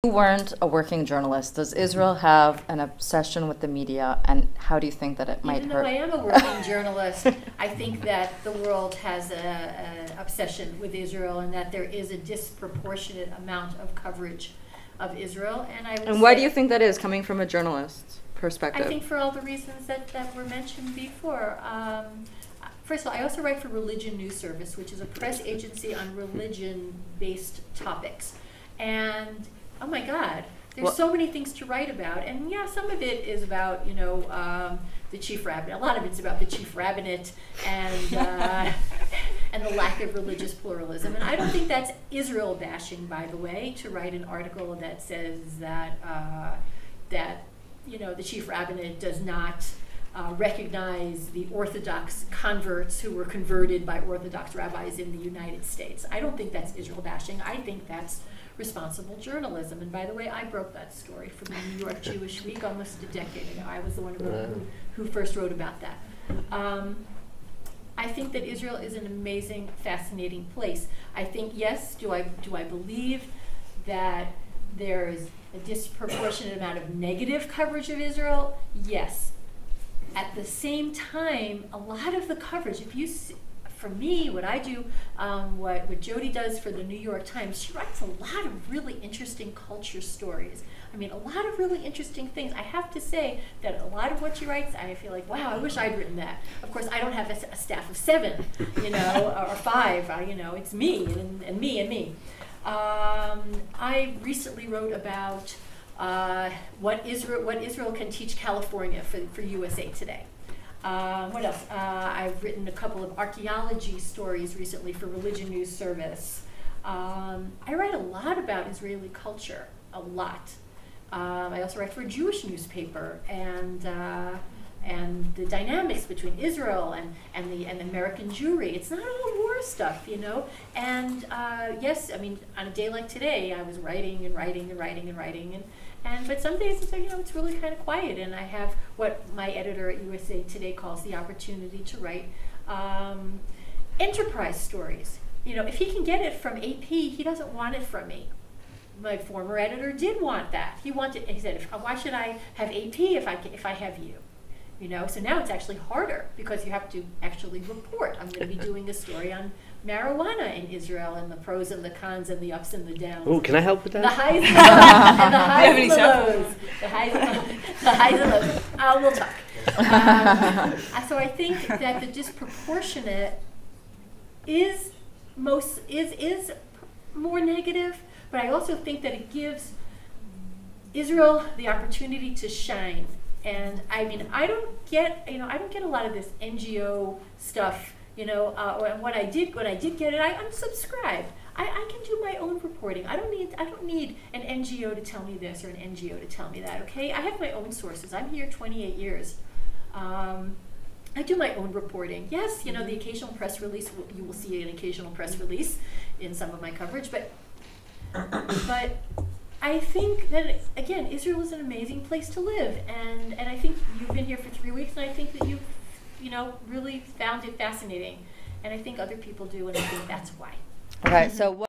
You weren't a working journalist. Does Israel have an obsession with the media, and how do you think that it might Even hurt? though I am a working journalist, I think that the world has an obsession with Israel, and that there is a disproportionate amount of coverage of Israel. And why do you think that is, coming from a journalist's perspective? I think for all the reasons that were mentioned before. First of all, I also write for Religion News Service, which is a press agency on religion-based topics. And oh my God, there's so many things to write about. And yeah, some of it is about, the chief rabbinate. A lot of it's about the chief rabbinate and and the lack of religious pluralism. And I don't think that's Israel bashing, by the way, to write an article that says that the chief rabbinate does not recognize the Orthodox converts who were converted by Orthodox rabbis in the United States. I don't think that's Israel bashing. I think that's responsible journalism. And by the way, I broke that story for the New York Jewish Week almost a decade ago. I was the one who first wrote about that. I think that Israel is an amazing, fascinating place. I think, yes, do I believe that there's a disproportionate amount of negative coverage of Israel? Yes. At the same time, a lot of the coverage, if you see, for me, what I do, what Jody does for the New York Times, she writes a lot of really interesting culture stories. I mean, a lot of really interesting things. I have to say that a lot of what she writes, I feel like, wow, I wish I'd written that. Of course, I don't have a staff of 7, or 5. It's me and me and me. I recently wrote about what Israel can teach California for USA Today. What else? I've written a couple of archaeology stories recently for Religion News Service. I write a lot about Israeli culture, a lot. I also write for a Jewish newspaper, and the dynamics between Israel and the American Jewry. It's not all war stuff, And yes, I mean, on a day like today, I was writing and writing and writing and writing but some days it's it's really kind of quiet, and I have what my editor at USA Today calls the opportunity to write enterprise stories. If he can get it from AP, he doesn't want it from me. My former editor did want that. He said, why should I have AP if I have you? So now it's actually harder because you have to actually report. I'm going to be doing a story on marijuana in Israel and the pros and the cons and the ups and the downs. Oh, can I help with that? The highs and the lows. And the highs and the lows. The highs and lows. We'll talk. So I think that the disproportionate is more negative, but I also think that it gives Israel the opportunity to shine. And I mean, I don't get a lot of this NGO stuff, and when I did get it, I unsubscribed. I can do my own reporting. I don't need an NGO to tell me this or an NGO to tell me that, okay? I have my own sources. I'm here 28 years. I do my own reporting. Yes, the occasional press release, you will see an occasional press release in some of my coverage, but I think that, again, Israel is an amazing place to live, and I think you've been here for 3 weeks, and I think that you've, really found it fascinating, and I think other people do, and I think that's why. Okay, so what